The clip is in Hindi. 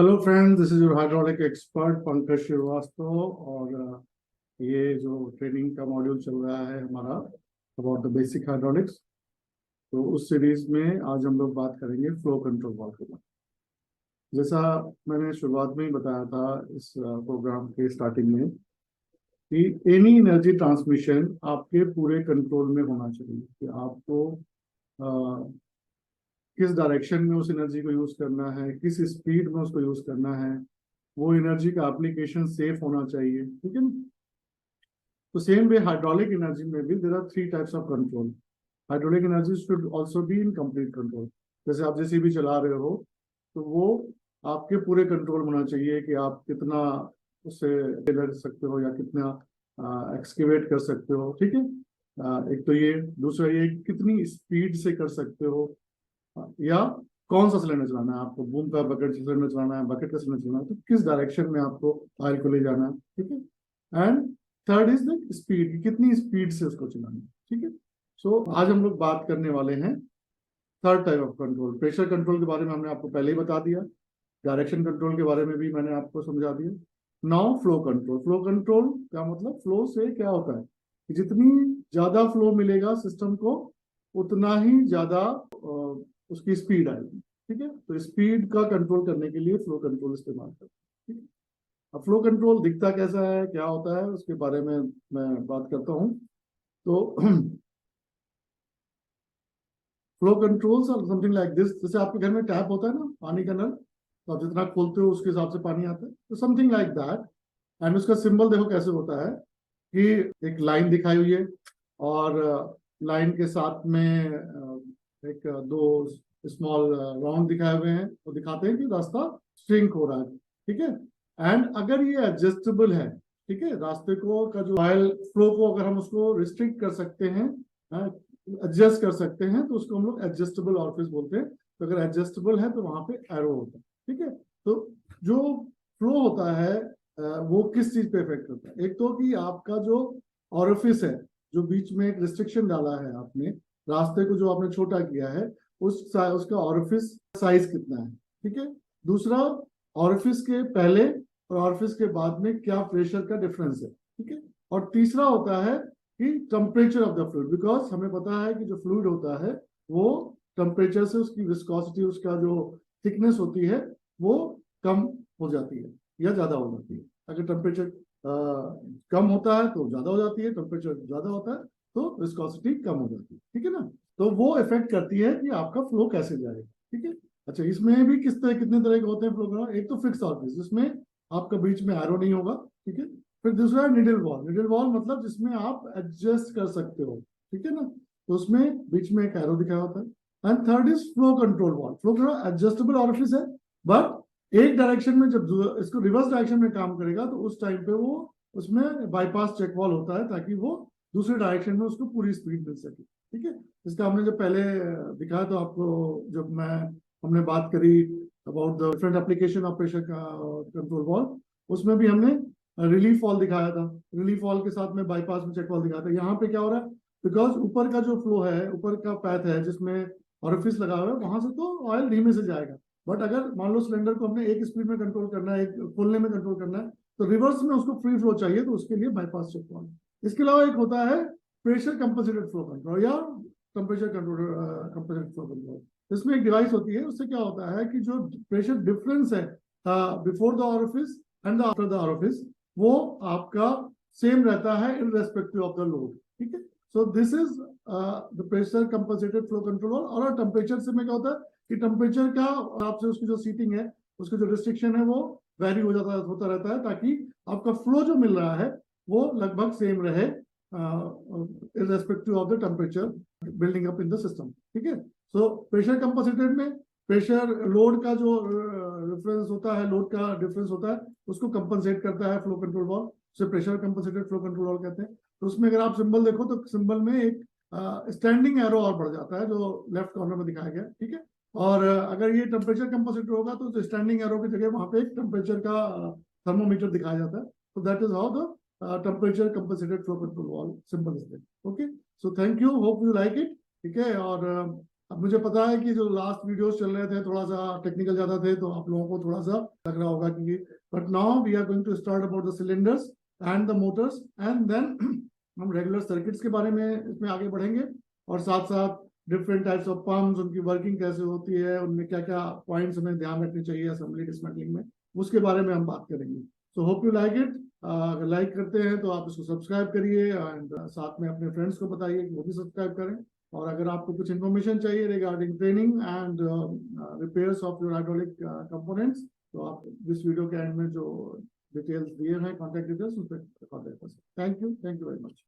Hello friends, this is your hydraulic expert Pankaj Shrivastava. और ये जो ट्रेनिंग का मॉड्यूल चल रहा है हमारा अबाउट द बेसिक हाइड्रोलिक्स, तो उस सीरीज में आज हम लोग बात करेंगे फ्लो कंट्रोल वाल्व के बारे में। जैसा मैंने शुरुआत में ही बताया था इस प्रोग्राम के स्टार्टिंग में कि एनी एनर्जी ट्रांसमिशन आपके पूरे कंट्रोल में होना चाहिए कि आपको किस डायरेक्शन में उस एनर्जी को यूज करना है, किस स्पीड में उसको यूज करना है, वो एनर्जी का एप्लीकेशन सेफ होना चाहिए। ठीक है ना। तो सेम वे हाइड्रोलिक एनर्जी में भी there are three types of control. Hydraulic energy should also be in complete control. जैसे आप जेसीबी चला रहे हो तो वो आपके पूरे कंट्रोल होना चाहिए कि आप कितना उससे कर सकते हो या कितना एक्सकेवेट कर सकते हो। ठीक है। एक तो ये, दूसरा ये कितनी स्पीड से कर सकते हो, या कौन सा सिलेंडर चलाना है आपको, बूम का बकेट सिलेंडर चलाना है, बकेट का सिलेंडर चलाना है, तो किस डायरेक्शन में आपको ऑयल को ले जाना है। ठीक है। And third is the speed, कितनी स्पीड से उसको चलाना है। ठीक है। सो आज हम लोग बात करने वाले हैं third type of control. Pressure control के बारे में हमने आपको पहले ही बता दिया, डायरेक्शन कंट्रोल के बारे में भी मैंने आपको समझा दिया। Now flow control. Flow control का मतलब, फ्लो से क्या होता है कि जितनी ज्यादा फ्लो मिलेगा सिस्टम को उतना ही ज्यादा उसकी स्पीड आएगी। ठीक है। तो स्पीड का कंट्रोल करने के लिए फ्लो कंट्रोल इस्तेमाल करते हैं। ठीक है। अब फ्लो कंट्रोल दिखता कैसा है, क्या होता है, उसके बारे में मैं बात करता हूं। तो flow controls are something like this. जैसे आपके घर में टैप होता है ना, पानी का नल, तो आप जितना खोलते हो उसके हिसाब से पानी आता है, तो समथिंग लाइक दैट। एंड उसका सिंबल देखो कैसे होता है कि एक लाइन दिखाई हुई है और लाइन के साथ में एक दो स्मॉल राउंड दिखाए हुए हैं, वो दिखाते हैं कि रास्ता श्रिंक हो रहा है। ठीक है। एंड अगर ये एडजस्टेबल है, ठीक है, रास्ते को का जो ऑयल फ्लो को अगर हम उसको रिस्ट्रिक्ट कर सकते हैं, एडजस्ट कर सकते हैं, तो उसको हम लोग एडजस्टेबल ऑरिफिस बोलते हैं। तो अगर एडजस्टेबल है तो वहां पे एरो होता है। ठीक है। तो जो फ्लो होता है वो किस चीज पे इफेक्ट करता है। एक तो कि आपका जो ऑरिफिस है, जो बीच में एक रिस्ट्रिक्शन डाला है आपने, रास्ते को जो आपने छोटा किया है, उसका ऑरिफिस साइज कितना है। ठीक है। दूसरा, ऑरिफिस के पहले और ऑरिफिस के बाद में क्या प्रेशर का डिफरेंस है। ठीक है। और तीसरा होता है कि temperature of the fluid, because हमें पता है कि जो फ्लूइड होता है वो टेम्परेचर से उसकी विस्कोसिटी, उसका जो थिकनेस होती है वो कम हो जाती है या ज्यादा हो जाती है। अगर टेम्परेचर कम होता है तो ज्यादा हो जाती है, टेम्परेचर ज्यादा होता है तो विस्कोसिटी कम हो जाती है। ठीक है ना। तो वो इफेक्ट करती है कि आपका फ्लो कैसे जाएगा। ठीक है। अच्छा, इसमें भी कितने तरह के होते हैं फ्लो का। एक तो फिक्स ऑरिफिस, जिसमें आपका बीच में एरो नहीं होगा। ठीक है। फिर दूसरा है निडल वॉल। निडल वॉल मतलब जिसमें आप एडजस्ट कर सकते हो। ठीक है ना। तो उसमें बीच में एक एरो दिखाया होता है। And third is flow control wall. Flow control adjustable orifice है, बट एक डायरेक्शन में जब इसको रिवर्स डायरेक्शन में काम करेगा तो उस टाइम पे वो उसमें बाईपास चेक वॉल होता है, ताकि वो दूसरे डायरेक्शन में उसको पूरी स्पीड मिल सके। ठीक है। इसका हमने जब पहले दिखाया तो आपको, जब हमने बात करी about the different application of pressure का कंट्रोल वॉल, उसमें भी हमने रिलीफ वॉल दिखाया था। रिलीफ वॉल के साथ में बाईपास में चेक वॉल दिखाया था। यहाँ पे क्या हो रहा है, बिकॉज ऊपर का जो फ्लो है, ऊपर का पैथ है जिसमें ऑरिफिस लगा हुआ है, वहां से तो ऑयल धीमे से जाएगा। बट अगर मान लो सिलेंडर को हमने एक स्पीड में कंट्रोल करना है, एक खोलने में कंट्रोल करना है, तो रिवर्स में उसको फ्री फ्लो चाहिए, तो उसके लिए बाईपास चेक वॉल। इसके अलावा एक होता है प्रेशर कंपनसेटेड फ्लो कंट्रोल या temperature control compensated flow control. इसमें एक डिवाइस होती है, उससे क्या होता है कि जो प्रेशर डिफरेंस है before the orifice and after the orifice, वो आपका सेम रहता है इररेस्पेक्टिव ऑफ द लोड। ठीक है। So this is the pressure compensated flow control. और टेम्परेचर से में क्या होता है कि टेम्परेचर का आपसे उसकी जो सीटिंग है, उसका जो रिस्ट्रिक्शन है, वो वैरी होता रहता है, ताकि आपका फ्लो जो मिल रहा है वो लगभग सेम रहे irrespective of the temperature building up in the system. ठीक है। सो प्रेशर कंपनसेटेड में प्रेशर लोड का जो रेफरेंस होता है, लोड का डिफरेंस होता है, उसको कंपनसेट करता है फ्लो कंट्रोल वॉल्व, उसे pressure compensated flow control valve कहते हैं। तो उसमें अगर आप सिंबल देखो तो सिंबल में एक स्टैंडिंग एरो और बढ़ जाता है, जो लेफ्ट कॉर्नर में दिखाया गया। ठीक है। और अगर ये टेम्परेचर कंपनसेटेड होगा तो स्टैंडिंग एरो की जगह वहां पे एक टेम्परेचर का थर्मोमीटर दिखाया जाता है। तो that is how the temperature compensated flow control wall symbol is there. Okay, so thank you, hope you like it. ठीक है। और अब मुझे पता है कि जो लास्ट वीडियोस चल रहे थे थोड़ा सा टेक्निकल ज्यादा थे, तो आप लोगों को थोड़ा सा लग रहा होगा कि, but now we are going to start about the cylinders and the motors, and then हम रेगुलर सर्किट्स के बारे में इसमें आगे बढ़ेंगे, और साथ साथ डिफरेंट टाइप्स ऑफ पंप्स, उनकी वर्किंग कैसे होती है, उनमें क्या क्या पॉइंट्स हमें ध्यान रखने चाहिए असेंबली डिसमेंटलिंग में, उसके बारे में हम बात करेंगे। So hope you like it. अगर लाइक करते हैं तो आप इसको सब्सक्राइब करिए, एंड साथ में अपने फ्रेंड्स को बताइए कि वो भी सब्सक्राइब करें। और अगर आपको कुछ इन्फॉर्मेशन चाहिए regarding training and repairs of your hydraulic components, तो आप इस वीडियो के एंड में जो डिटेल्स दिए हैं, कॉन्टैक्ट डिटेल्स, उस पर कॉन्टैक्ट कर सकते हैं। Thank you very much.